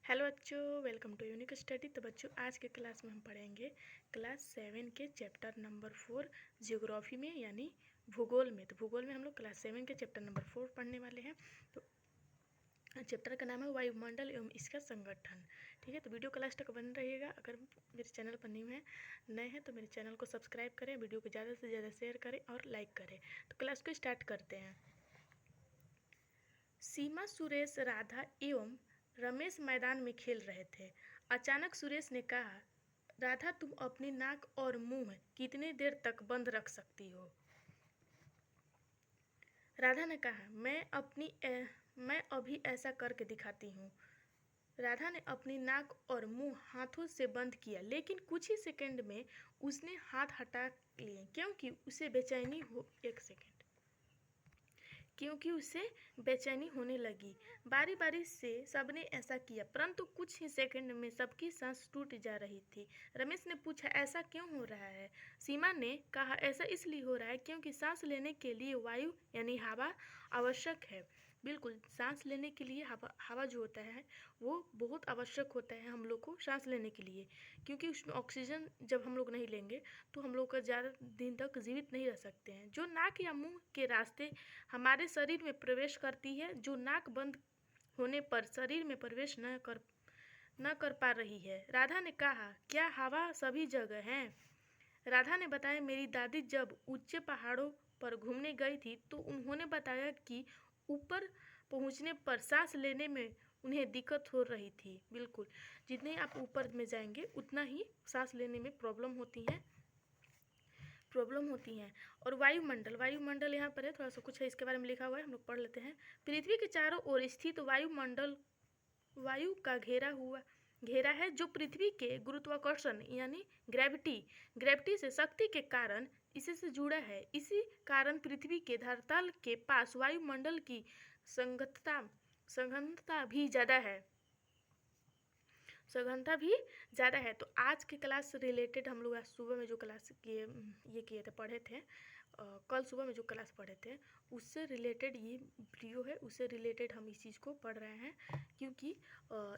Hello बच्चों, welcome to unique study. तो बच्चों, आज के क्लास में हम पढ़ेंगे क्लास 7 के चैप्टर नंबर 4 जियोग्राफी में, यानी भूगोल में। तो भूगोल में हम लोग क्लास 7 के चैप्टर नंबर 4 पढ़ने वाले हैं। तो चैप्टर का नाम है वायुमंडल एवं इसका संगठन। ठीक है, तो वीडियो क्लास तक बन रहिएगा। अगर मेरे चैनल पर नए हैं तो मेरे चैनल को सब्सक्राइब करें, वीडियो को ज़्यादा से ज़्यादा शेयर करें और लाइक करें। तो क्लास को स्टार्ट करते हैं। सीमा, सुरेश, राधा एवं रमेश मैदान में खेल रहे थे। अचानक सुरेश ने कहा, राधा, तुम अपनी नाक और मुंह कितनी देर तक बंद रख सकती हो? राधा ने कहा, मैं अभी ऐसा करके दिखाती हूँ। राधा ने अपनी नाक और मुंह हाथों से बंद किया, लेकिन कुछ ही सेकंड में उसने हाथ हटा लिए क्योंकि उसे बेचैनी होने लगी। बारी बारी से सबने ऐसा किया, परंतु कुछ ही सेकंड में सबकी सांस टूट जा रही थी। रमेश ने पूछा, ऐसा क्यों हो रहा है? सीमा ने कहा, ऐसा इसलिए हो रहा है क्योंकि सांस लेने के लिए वायु यानी हवा आवश्यक है। बिल्कुल, सांस लेने के लिए हवा जो होता है वो बहुत आवश्यक होता है हम लोग को सांस लेने के लिए, क्योंकि उसमें ऑक्सीजन जब हम लोग नहीं लेंगे तो हम लोग का ज़्यादा दिन तक जीवित नहीं रह सकते हैं। जो नाक या मुंह के रास्ते हमारे शरीर में प्रवेश करती है, जो नाक बंद होने पर शरीर में प्रवेश न कर पा रही है। राधा ने कहा, क्या हवा सभी जगह है? राधा ने बताया, मेरी दादी जब ऊंचे पहाड़ों पर घूमने गई थी तो उन्होंने बताया कि ऊपर पहुंचने पर सांस लेने में उन्हें दिक्कत हो रही थी। बिल्कुल, जितने आप ऊपर में जाएंगे उतना ही सांस लेने में प्रॉब्लम होती हैं। और वायुमंडल यहाँ पर है, थोड़ा सा कुछ है इसके बारे में लिखा हुआ है, हम लोग पढ़ लेते हैं। पृथ्वी के चारों ओर स्थित वायु का घेरा है, जो पृथ्वी के गुरुत्वाकर्षण यानी ग्रेविटी से शक्ति के कारण इसी से जुड़ा है। इसी कारण पृथ्वी के धरातल के पास वायुमंडल की सघनता भी ज़्यादा है। तो आज की क्लास से रिलेटेड हम लोग आज सुबह में जो क्लास किए थे, पढ़े थे, कल सुबह में जो क्लास पढ़े थे उससे रिलेटेड ये वीडियो है, उससे रिलेटेड हम इस चीज़ को पढ़ रहे हैं, क्योंकि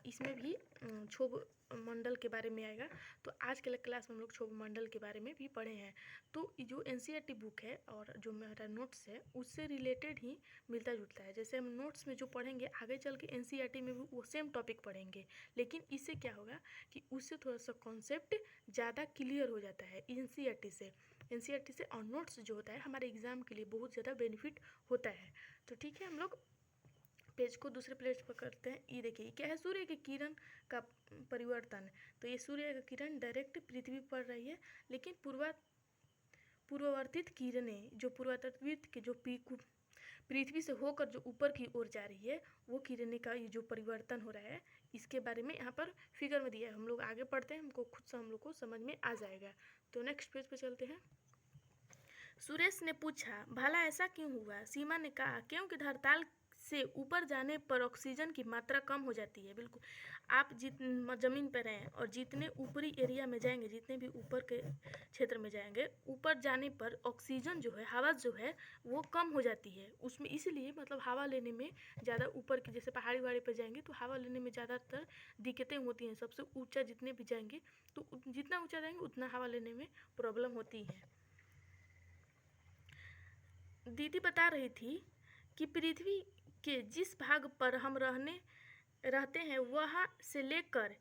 इसमें भी क्षोभ मंडल के बारे में आएगा। तो आज के क्लास में हम लोग क्षोभ मंडल के बारे में भी पढ़े हैं। तो जो एनसीईआरटी बुक है और जो मेरा नोट्स है उससे रिलेटेड ही मिलता जुलता है। जैसे हम नोट्स में जो पढ़ेंगे आगे चल के एनसीईआरटी में भी वो सेम टॉपिक पढ़ेंगे, लेकिन इससे क्या होगा कि उससे थोड़ा सा कॉन्सेप्ट ज़्यादा क्लियर हो जाता है एनसीईआरटी से। और नोट्स जो होता है हमारे एग्ज़ाम के लिए बहुत ज़्यादा बेनिफिट होता है। तो ठीक है, हम लोग पेज को दूसरे पेज पर करते हैं। ये देखिए क्या है, सूर्य की किरण का परिवर्तन। तो ये सूर्य की किरण डायरेक्ट पृथ्वी पर रही है, लेकिन पूर्ववर्तित किरणें जो पृथ्वी से होकर जो ऊपर की ओर जा रही है, वो किरणें का ये जो परिवर्तन हो रहा है, इसके बारे में यहाँ पर फिगर में दिया है। हम लोग आगे पढ़ते हैं, हम लोग को समझ में आ जाएगा। तो नेक्स्ट पेज पे चलते हैं। सुरेश ने पूछा, भला ऐसा क्यों हुआ? सीमा ने कहा, क्योंकि धरातल से ऊपर जाने पर ऑक्सीजन की मात्रा कम हो जाती है। बिल्कुल, आप ज़मीन पर रहें और जितने ऊपरी एरिया में जाएंगे, जितने भी ऊपर के क्षेत्र में जाएंगे, ऊपर जाने पर ऑक्सीजन जो है, हवा जो है वो कम हो जाती है उसमें। इसलिए मतलब हवा लेने में ज़्यादा ऊपर की, जैसे पहाड़ी वाड़ी पर जाएंगे तो हवा लेने में ज़्यादातर दिक्कतें होती हैं। सबसे ऊँचा जितने भी जाएंगे तो जितना ऊँचा जाएंगे उतना हवा लेने में प्रॉब्लम होती है। दीदी बता रही थी कि पृथ्वी के जिस भाग पर हम रहते हैं वहाँ से लेकर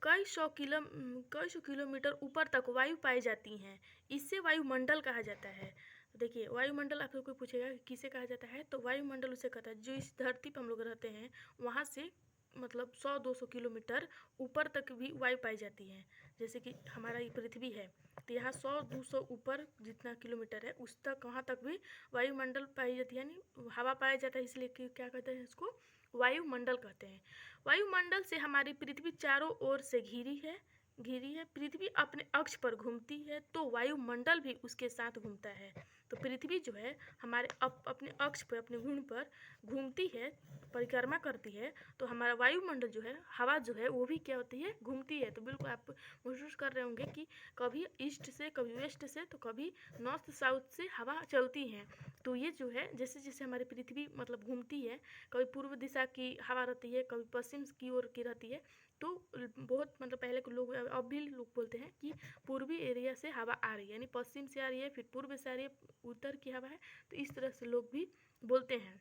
कई सौ किलोमीटर ऊपर तक वायु पाई जाती हैं। इससे वायुमंडल कहा जाता है। देखिए, वायुमंडल आपसे कोई पूछेगा कि किसे कहा जाता है, तो वायुमंडल उसे कहता है जो इस धरती पर हम लोग रहते हैं वहाँ से मतलब 100-200 किलोमीटर ऊपर तक भी वायु पाई जाती है। जैसे कि हमारा ये पृथ्वी है, तो यहाँ 100-200 ऊपर जितना किलोमीटर है उस तक, वहाँ तक भी वायुमंडल पाई जाती है, यानी हवा पाया जाता है। इसलिए कि क्या कहते हैं इसको, वायुमंडल कहते हैं। वायुमंडल से हमारी पृथ्वी चारों ओर से घिरी है। पृथ्वी अपने अक्ष पर घूमती है तो वायुमंडल भी उसके साथ घूमता है। तो पृथ्वी जो है हमारे अपने अक्ष पर, अपने घूर्ण पर घूमती है, परिक्रमा करती है तो हमारा वायुमंडल जो है, हवा जो है वो भी क्या होती है, घूमती है। तो बिल्कुल आप महसूस कर रहे होंगे कि कभी ईस्ट से, कभी वेस्ट से, तो कभी नॉर्थ साउथ से हवा चलती है। तो ये जो है जैसे जैसे हमारी पृथ्वी मतलब घूमती है, कभी पूर्व दिशा की हवा रहती है, कभी पश्चिम की ओर की रहती है। तो बहुत मतलब पहले के लोग, अब भी लोग बोलते हैं कि पूर्वी एरिया से हवा आ रही है, यानी पश्चिम से आ रही है, फिर पूर्व से आ रही है, उत्तर की हवा है। तो इस तरह से लोग भी बोलते हैं।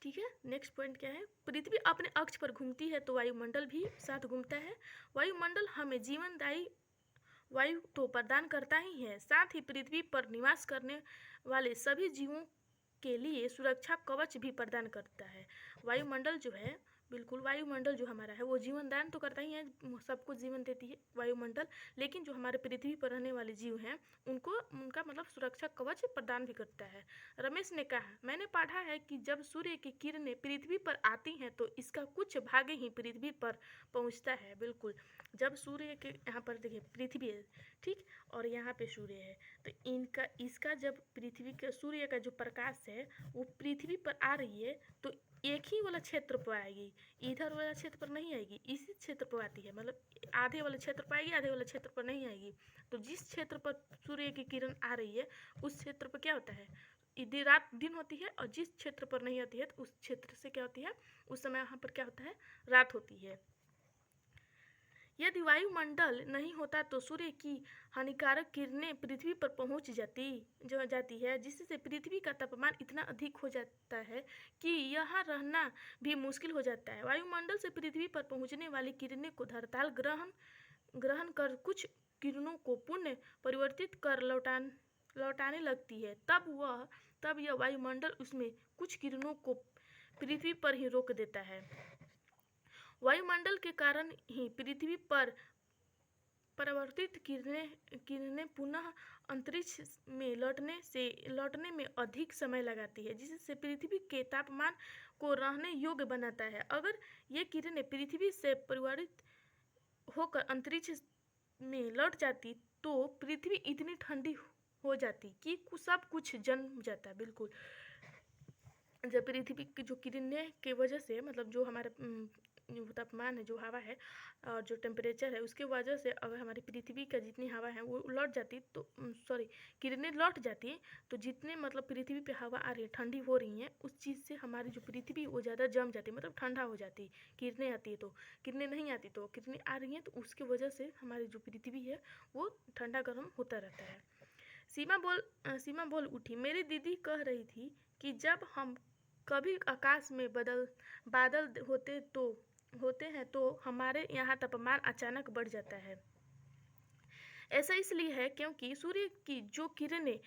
ठीक है, नेक्स्ट पॉइंट क्या है, पृथ्वी अपने अक्ष पर घूमती है तो वायुमंडल भी साथ घूमता है। वायुमंडल हमें जीवनदायी वायु तो प्रदान करता ही है, साथ ही पृथ्वी पर निवास करने वाले सभी जीवों के लिए सुरक्षा कवच भी प्रदान करता है। वायुमंडल जो है, बिल्कुल वायुमंडल जो हमारा है वो जीवन दान तो करता ही है, सबको जीवन देती है वायुमंडल, लेकिन जो हमारे पृथ्वी पर रहने वाले जीव हैं उनको उनका मतलब सुरक्षा कवच प्रदान भी करता है। रमेश ने कहा, मैंने पढ़ा है कि जब सूर्य की किरणें पृथ्वी पर आती हैं तो इसका कुछ भाग ही पृथ्वी पर पहुंचता है। बिल्कुल, जब सूर्य के यहाँ पर देखिए पृथ्वी है, ठीक, और यहाँ पे सूर्य है, तो इनका इसका जब पृथ्वी के सूर्य का जो प्रकाश है वो पृथ्वी पर आ रही है तो एक ही वाला क्षेत्र पर आएगी, इधर वाला क्षेत्र पर नहीं आएगी, इसी क्षेत्र पर आती है, मतलब आधे वाले क्षेत्र पर आएगी, आधे वाले क्षेत्र पर नहीं आएगी। तो जिस क्षेत्र पर सूर्य की किरण आ रही है उस क्षेत्र पर क्या होता है, रात दिन होती है, और जिस क्षेत्र पर नहीं आती है तो उस क्षेत्र से क्या होती है, उस समय यहाँ पर क्या होता है, रात होती है। यदि वायुमंडल नहीं होता तो सूर्य की हानिकारक किरणें पृथ्वी पर पहुंच जाती है, जिससे पृथ्वी का तापमान इतना अधिक हो जाता है कि यहाँ रहना भी मुश्किल हो जाता है। वायुमंडल से पृथ्वी पर पहुंचने वाली किरणें को धरातल ग्रहण कर कुछ किरणों को पुनः परिवर्तित कर लौटाने लगती है, तब यह वायुमंडल उसमें कुछ किरणों को पृथ्वी पर ही रोक देता है। वायुमंडल के कारण ही पृथ्वी पर परावर्तित किरणें पुनः अंतरिक्ष में लौटने में अधिक समय लगाती है, जिससे पृथ्वी के तापमान को रहने योग्य बनाता है। अगर ये किरणें पृथ्वी से परिवर्तित होकर अंतरिक्ष में लौट जाती तो पृथ्वी इतनी ठंडी हो जाती कि सब कुछ जम जाता। बिल्कुल, जब पृथ्वी की जो किरणें की वजह से मतलब जो हमारा जो तापमान है, जो हवा है और जो टेम्परेचर है, उसके वजह से अगर हमारी पृथ्वी का जितनी हवा है वो लौट जाती तो किरणें लौट जाती, तो जितने मतलब पृथ्वी पे हवा आ रही है, ठंडी हो रही है, उस चीज़ से हमारी जो पृथ्वी वो ज़्यादा जम जाती, मतलब ठंडा हो जाती। किरणें आती है तो, किरणें नहीं आती तो, किरणें आ रही हैं तो उसकी वजह से हमारी जो पृथ्वी है वो ठंडा गर्म होता रहता है। सीमा बोल उठी, मेरी दीदी कह रही थी कि जब हम कभी आकाश में बादल होते हैं तो हमारे यहाँ तापमान अचानक बढ़ जाता है। ऐसा इसलिए है क्योंकि सूर्य की जो किरणें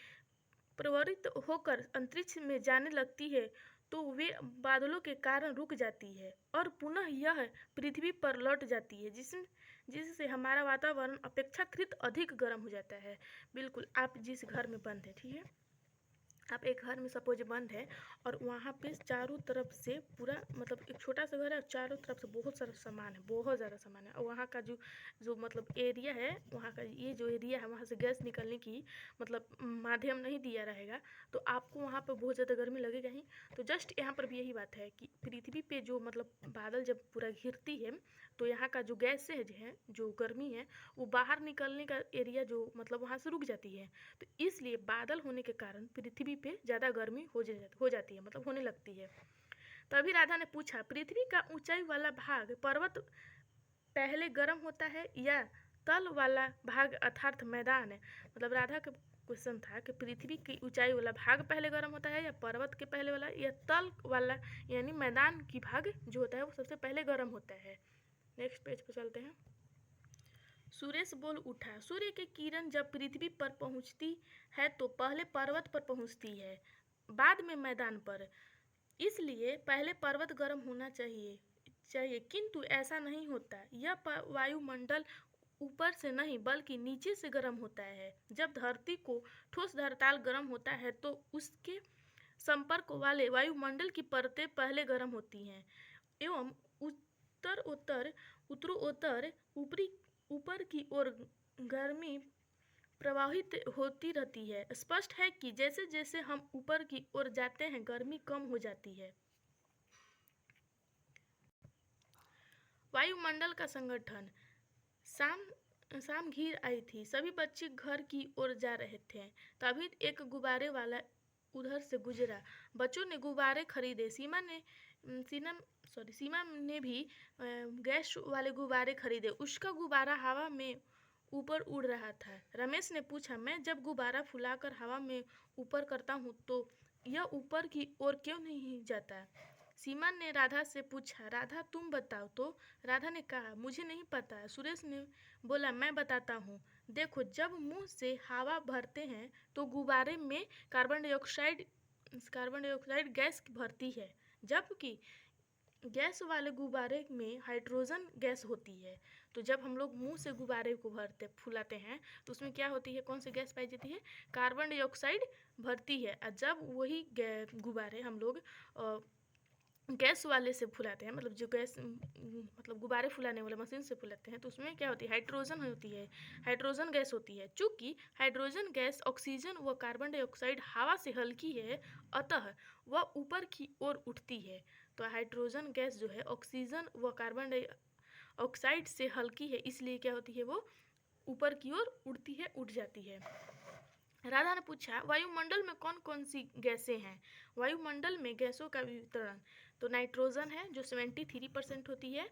प्रवाहित होकर अंतरिक्ष में जाने लगती है तो वे बादलों के कारण रुक जाती है और पुनः यह पृथ्वी पर लौट जाती है, जिससे हमारा वातावरण अपेक्षाकृत अधिक गर्म हो जाता है। बिल्कुल, आप जिस घर में बंद है, ठीक है, आप एक घर में सपोज बंद है और वहाँ पे चारों तरफ से पूरा मतलब एक छोटा सा घर है और चारों तरफ से बहुत सारा सामान है, बहुत ज़्यादा सामान है, और वहाँ का जो मतलब एरिया है, वहाँ का ये जो एरिया है वहाँ से गैस निकलने की मतलब माध्यम नहीं दिया रहेगा, तो आपको वहाँ पर बहुत ज़्यादा गर्मी लगेगा ही। तो जस्ट यहाँ पर भी यही बात है कि पृथ्वी पे जो मतलब बादल जब पूरा घिरती है तो यहाँ का जो गैस है जो गर्मी है वो बाहर निकलने का एरिया जो मतलब वहाँ से रुक जाती है, तो इसलिए बादल होने के कारण पृथ्वी पे ज़्यादा गर्मी हो जाती है, मतलब होने लगती है। तभी राधा ने पूछा, पृथ्वी का ऊंचाई वाला भाग पर्वत पहले गर्म होता है या तल वाला भाग अर्थात मैदान है? मतलब राधा का क्वेश्चन था कि पृथ्वी की ऊंचाई वाला भाग पहले गर्म होता है या पर्वत के पहले वाला या तल वाला यानी मैदान की भाग जो होता है वो सबसे पहले गर्म होता है। नेक्स्ट पेज पर चलते हैं। सुरेश बोल उठा, सूर्य की किरण जब पृथ्वी पर पहुंचती है तो पहले पर्वत पर पहुंचती है, बाद में मैदान पर, इसलिए पहले पर्वत गर्म होना चाहिए, किंतु ऐसा नहीं होता। यह वायुमंडल ऊपर से नहीं बल्कि नीचे से गर्म होता है। जब धरती को ठोस धरातल गर्म होता है तो उसके संपर्क वाले वायुमंडल की परतें पहले गर्म होती हैं एवं उत्तरोत्तर ऊपर की ओर गर्मी प्रवाहित होती रहती है। स्पष्ट है कि जैसे जैसे हम ऊपर की ओर जाते हैं गर्मी कम हो जाती है। वायुमंडल का संगठन। शाम शाम घिर आई थी। सभी बच्चे घर की ओर जा रहे थे। तभी एक गुब्बारे वाला उधर से गुजरा। बच्चों ने गुब्बारे खरीदे। सीमा ने भी गैस वाले गुब्बारे खरीदे। उसका गुब्बारा हवा में ऊपर उड़ रहा था। रमेश ने पूछा, मैं जब गुब्बारा फुलाकर हवा में ऊपर करता हूँ तो यह ऊपर की ओर क्यों नहीं जाता? सीमा ने राधा से पूछा, राधा तुम बताओ तो। राधा ने कहा, मुझे नहीं पता। सुरेश ने बोला, मैं बताता हूँ। देखो, जब मुंह से हवा भरते हैं तो गुब्बारे में कार्बन डाइऑक्साइड गैस भरती है, जबकि गैस वाले गुब्बारे में हाइड्रोजन गैस होती है। तो जब हम लोग मुंह से गुब्बारे को फुलाते हैं तो उसमें क्या होती है, कौन सी गैस पाई जाती है? कार्बन डाइऑक्साइड भरती है। और जब वही गुब्बारे हम लोग गैस वाले से फुलाते हैं, मतलब जो गैस मतलब गुब्बारे फुलाने वाले मशीन से फुलाते हैं, तो उसमें क्या होती है? हाइड्रोजन होती है, हाइड्रोजन गैस होती है। चूँकि हाइड्रोजन गैस ऑक्सीजन व कार्बन डाइऑक्साइड हवा से हल्की है, अतः वह ऊपर की ओर उठती है। तो हाइड्रोजन गैस जो है ऑक्सीजन व कार्बन डाइऑक्साइड से हल्की है, इसलिए क्या होती है? वो ऊपर की ओर उड़ती है, उठ जाती है। राधा ने पूछा, वायुमंडल में कौन कौन सी गैसें हैं? वायुमंडल में गैसों का वितरण, तो नाइट्रोजन है जो 73% होती है,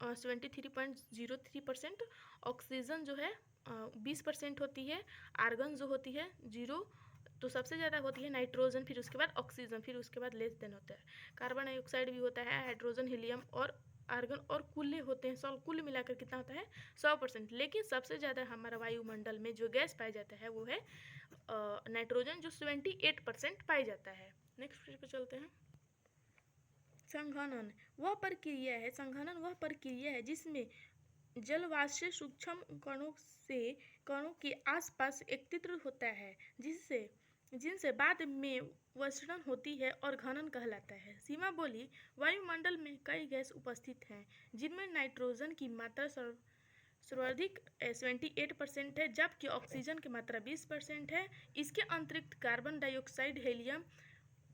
73.03%। ऑक्सीजन जो है 20% होती है। आर्गन जो होती है 0, तो सबसे ज़्यादा होती है नाइट्रोजन, फिर उसके बाद ऑक्सीजन, फिर उसके बाद लेस देन होता है। कार्बन डाइऑक्साइड भी होता है, हाइड्रोजन, हीलियम और आर्गन और कुल होते हैं। सब कुल मिलाकर कितना होता है? 100%। लेकिन सबसे ज़्यादा हमारा वायुमंडल में जो गैस पाया जाता है वो है नाइट्रोजन, जो 78% पाई जाता है। नेक्स्ट पेज पे चलते हैं। संघनन वह प्रक्रिया है जिसमें जलवाष्प सूक्ष्म कणों के आसपास एकत्रित होता है, जिनसे बाद में विसरण होती है और घनन कहलाता है। सीमा बोली, वायुमंडल में कई गैस उपस्थित हैं, जिनमें नाइट्रोजन की मात्रा सर्वाधिक 78% है, जबकि ऑक्सीजन की मात्रा 20% है। इसके अतिरिक्त carbon dioxide, helium,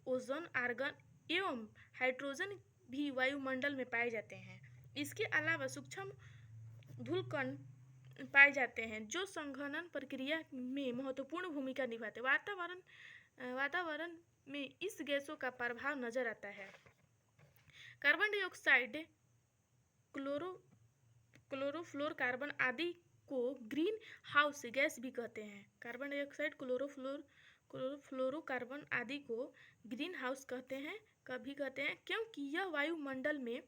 ozone, argon एवं हाइड्रोजन भी वायुमंडल में पाए जाते हैं। इसके अलावा सूक्ष्म धूलकण पाए जाते हैं जो संघनन प्रक्रिया में महत्वपूर्ण भूमिका निभाते हैं। वातावरण में इस गैसों का प्रभाव नजर आता है। कार्बन डाइऑक्साइड, क्लोरोफ्लोरोकार्बन आदि को ग्रीन हाउस गैस भी कहते हैं। कार्बन डाइऑक्साइड, क्लोरोफ्लोरोकार्बन आदि को ग्रीन हाउस कहते हैं, क्योंकि यह वायुमंडल में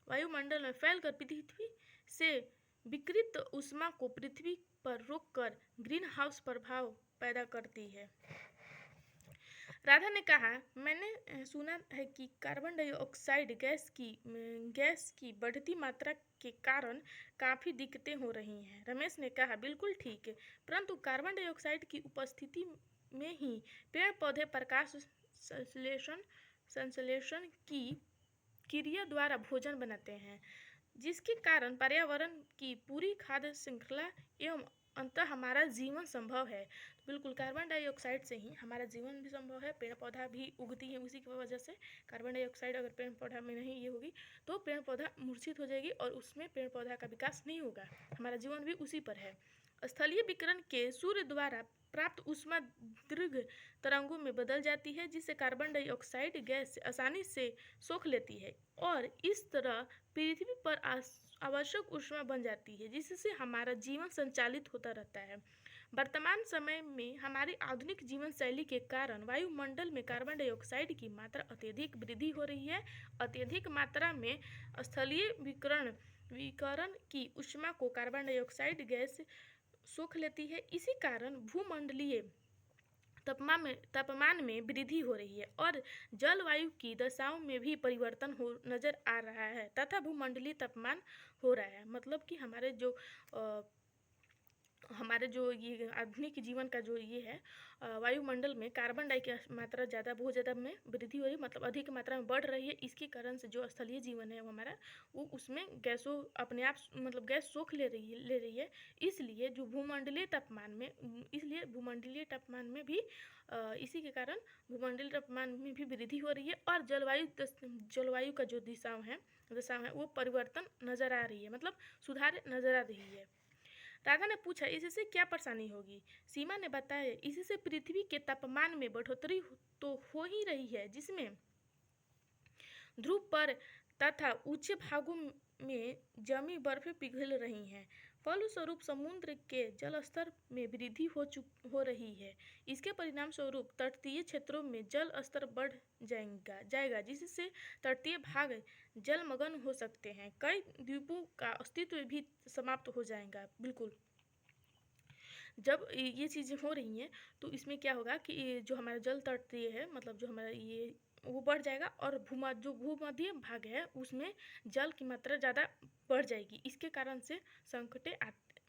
फैलकर पृथ्वी से विकिरित ऊष्मा को पृथ्वी पर रोककर ग्रीन हाउस प्रभाव पैदा करती है। राधा ने कहा, मैंने सुना है कि कार्बन डाइऑक्साइड गैस की बढ़ती मात्रा के कारण काफ़ी दिक्कतें हो रही हैं। रमेश ने कहा, बिल्कुल ठीक है, परंतु कार्बन डाइऑक्साइड की उपस्थिति में ही पेड़ पौधे प्रकाश संश्लेषण की क्रिया द्वारा भोजन बनाते हैं, जिसके कारण पर्यावरण की पूरी खाद्य श्रृंखला एवं अंततः हमारा जीवन संभव है। बिल्कुल, कार्बन डाइऑक्साइड से ही हमारा जीवन भी संभव है, पेड़ पौधा भी उगती है उसी की वजह से। कार्बन डाइऑक्साइड अगर पेड़ पौधा में नहीं ये होगी तो पेड़ पौधा मूर्छित हो जाएगी और उसमें पेड़ पौधा का विकास नहीं होगा। हमारा जीवन भी उसी पर है। स्थलीय विकिरण के सूर्य द्वारा प्राप्त ऊष्मा दीर्घ तरंगों में बदल जाती है, जिससे कार्बन डाइऑक्साइड गैस आसानी से सोख लेती है और इस तरह पृथ्वी पर आवश्यक ऊष्मा बन जाती है, जिससे हमारा जीवन संचालित होता रहता है। वर्तमान समय में हमारी आधुनिक जीवन शैली के कारण वायुमंडल में कार्बन डाइऑक्साइड की मात्रा अत्यधिक वृद्धि हो रही है। अत्यधिक मात्रा में स्थलीय विकिरण की ऊष्मा को कार्बन डाइऑक्साइड गैस सोख लेती है। इसी कारण भूमंडलीय तापमान में वृद्धि हो रही है और जलवायु की दशाओं में भी परिवर्तन नजर आ रहा है तथा भूमंडलीय तापमान हो रहा है। मतलब कि हमारे जो हमारे जो ये आधुनिक जीवन का जो ये है वायुमंडल में कार्बन डाई की मात्रा ज़्यादा बहुत ज़्यादा में वृद्धि हो रही है, मतलब अधिक मात्रा में बढ़ रही है। इसके कारण से जो स्थलीय जीवन है वो हमारा वो उसमें गैसों अपने आप मतलब गैस सोख ले रही है। इसलिए जो भूमंडलीय तापमान में इसलिए भूमंडलीय तापमान में भी इसी के कारण भूमंडलीय तापमान में भी वृद्धि हो रही है और जलवायु का जो दिशा है वो परिवर्तन नज़र आ रही है, मतलब सुधार नज़र आ रही है। राधा ने पूछा इससे क्या परेशानी होगी। सीमा ने बताया इससे पृथ्वी के तापमान में बढ़ोतरी तो हो ही रही है, जिसमें ध्रुव पर तथा ऊंचे भागों में जमी बर्फें पिघल रही हैं। फलस्वरूप समुद्र के जल स्तर में वृद्धि हो रही है। इसके परिणाम स्वरूप तटीय क्षेत्रों में जल स्तर बढ़ जाएगा जिससे तटीय भाग जलमग्न हो सकते हैं। कई द्वीपों का अस्तित्व भी समाप्त हो जाएगा। बिल्कुल, जब ये चीज़ें हो रही हैं तो इसमें क्या होगा कि जो हमारा जल तटीय है, मतलब जो हमारा ये वो बढ़ जाएगा और जो भूमध्य भाग है उसमें जल की मात्रा ज़्यादा बढ़ जाएगी। इसके कारण से संकटें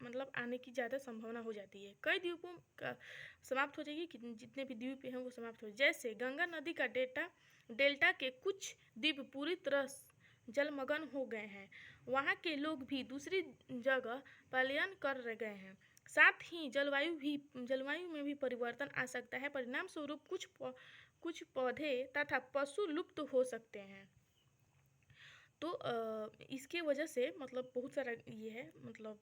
मतलब आने की ज़्यादा संभावना हो जाती है। कई द्वीपों का समाप्त हो जाएगी कि जितने भी द्वीप हैं वो समाप्त हो, जैसे गंगा नदी का डेल्टा के कुछ द्वीप पूरी तरह जलमग्न हो गए हैं। वहाँ के लोग भी दूसरी जगह पलायन कर गए हैं। साथ ही जलवायु में भी परिवर्तन आ सकता है। परिणाम स्वरूप कुछ पौधे तथा पशु लुप्त हो सकते हैं। तो इसके वजह से मतलब बहुत सारा ये है, मतलब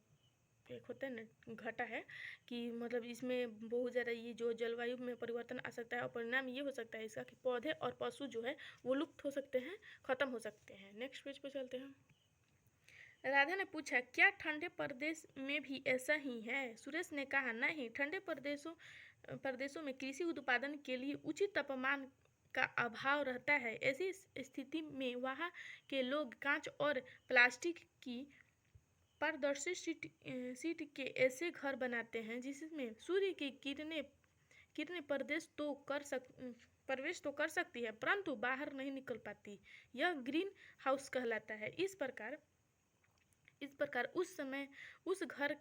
एक होता है ना घटा है कि मतलब इसमें बहुत ज़्यादा ये जो जलवायु में परिवर्तन आ सकता है और परिणाम ये हो सकता है इसका कि पौधे और पशु जो है वो लुप्त हो सकते हैं, ख़त्म हो सकते हैं। नेक्स्ट पेज पर चलते हैं। राधा ने पूछा क्या ठंडे प्रदेश में भी ऐसा ही है। सुरेश ने कहा नहीं, ठंडे प्रदेशों में कृषि उत्पादन के लिए उचित तापमान का अभाव रहता है। ऐसी स्थिति में वहाँ के लोग कांच और प्लास्टिक की पारदर्शी शीट के ऐसे घर बनाते हैं जिसमें सूर्य की किरणें प्रवेश तो कर सकती है परंतु बाहर नहीं निकल पाती। यह ग्रीन हाउस कहलाता है। इस प्रकार उस घर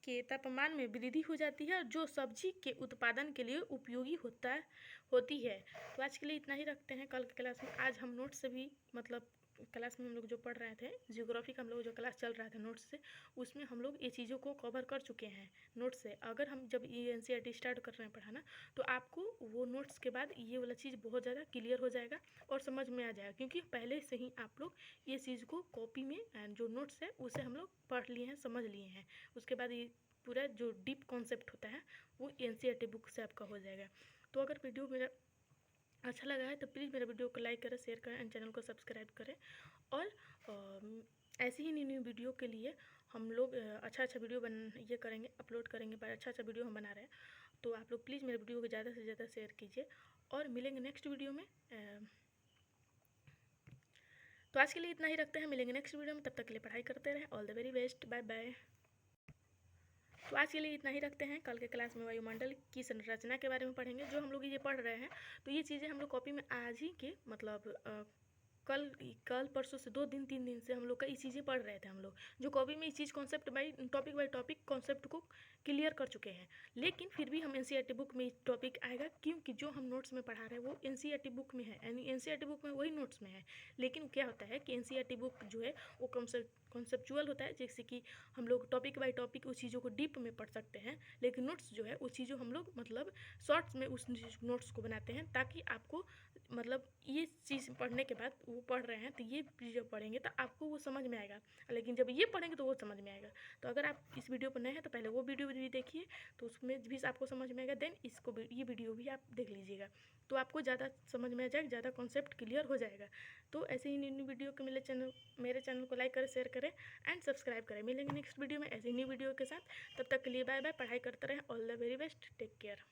के तापमान में वृद्धि हो जाती है जो सब्जी के उत्पादन के लिए उपयोगी होती है। तो आज के लिए इतना ही रखते हैं। कल की क्लास में आज हम नोट्स से भी मतलब क्लास में हम लोग जो पढ़ रहे थे जियोग्राफी का हम लोग जो क्लास चल रहा था नोट्स से, उसमें हम लोग ये चीज़ों को कवर कर चुके हैं नोट्स से। अगर हम जब ये NCERT स्टार्ट कर रहे हैं पढ़ाना तो आपको वो नोट्स के बाद ये वाला चीज़ बहुत ज़्यादा क्लियर हो जाएगा और समझ में आ जाएगा, क्योंकि पहले से ही आप लोग ये चीज़ को कॉपी में जो नोट्स है उसे हम लोग पढ़ लिए हैं, समझ लिए हैं। उसके बाद ये पूरा जो डीप कॉन्सेप्ट होता है वो NCERT बुक से आपका हो जाएगा। तो अगर वीडियो मेरा अच्छा लगा है तो प्लीज़ मेरे वीडियो को लाइक करें, शेयर करें एंड चैनल को सब्सक्राइब करें। और ऐसी ही न्यू वीडियो के लिए हम लोग अच्छा वीडियो ये करेंगे, अपलोड करेंगे, पर अच्छा वीडियो हम बना रहे हैं। तो आप लोग प्लीज़ मेरे वीडियो को ज़्यादा से ज़्यादा शेयर कीजिए और मिलेंगे नेक्स्ट वीडियो में। तो आज के लिए इतना ही रखते हैं, मिलेंगे नेक्स्ट वीडियो में। तब तक के लिए पढ़ाई करते रहें। All the very best, bye bye. तो आज के लिए इतना ही रखते हैं। कल के क्लास में वायुमंडल की संरचना के बारे में पढ़ेंगे। जो हम लोग ये पढ़ रहे हैं तो ये चीज़ें हम लोग कॉपी में आज ही के मतलब कल परसों से 2 दिन 3 दिन से हम लोग कई चीज़ें पढ़ रहे थे। हम लोग जो कॉपी में इस चीज़ कॉन्सेप्ट बाई टॉपिक कॉन्सेप्ट को क्लियर कर चुके हैं, लेकिन फिर भी हम NCERT बुक में टॉपिक आएगा, क्योंकि जो हम नोट्स में पढ़ा रहे हैं वो NCERT बुक में है, यानी NCERT बुक में वही नोट्स में है। लेकिन क्या होता है कि NCERT बुक जो है वो कॉन्सेप्चुअल होता है, जैसे कि हम लोग टॉपिक बाई टॉपिक उस चीज़ों को डीप में पढ़ सकते हैं। लेकिन नोट्स जो है उस चीज़ों हम लोग मतलब शॉर्ट्स में उस नोट्स को बनाते हैं, ताकि आपको मतलब ये चीज़ पढ़ने के बाद वो पढ़ रहे हैं तो ये जब पढ़ेंगे तो आपको वो समझ में आएगा, लेकिन जब ये पढ़ेंगे तो वो समझ में आएगा। तो अगर आप इस वीडियो पर नए हैं तो पहले वो वीडियो भी देखिए, तो उसमें भी आपको समझ में आएगा। देन ये वीडियो भी आप देख लीजिएगा, तो आपको ज़्यादा समझ में आ जाएगा, ज़्यादा कॉन्सेप्ट क्लियर हो जाएगा। तो ऐसे ही न्यू वीडियो के मेरे चैनल को लाइक करें, शेयर करें एंड सब्सक्राइब करें। मिलेंगे नेक्स्ट वीडियो में ऐसे न्यू वीडियो के साथ। तब तक के लिए बाय बाय, पढ़ाई करते रहें। All the very best, take care.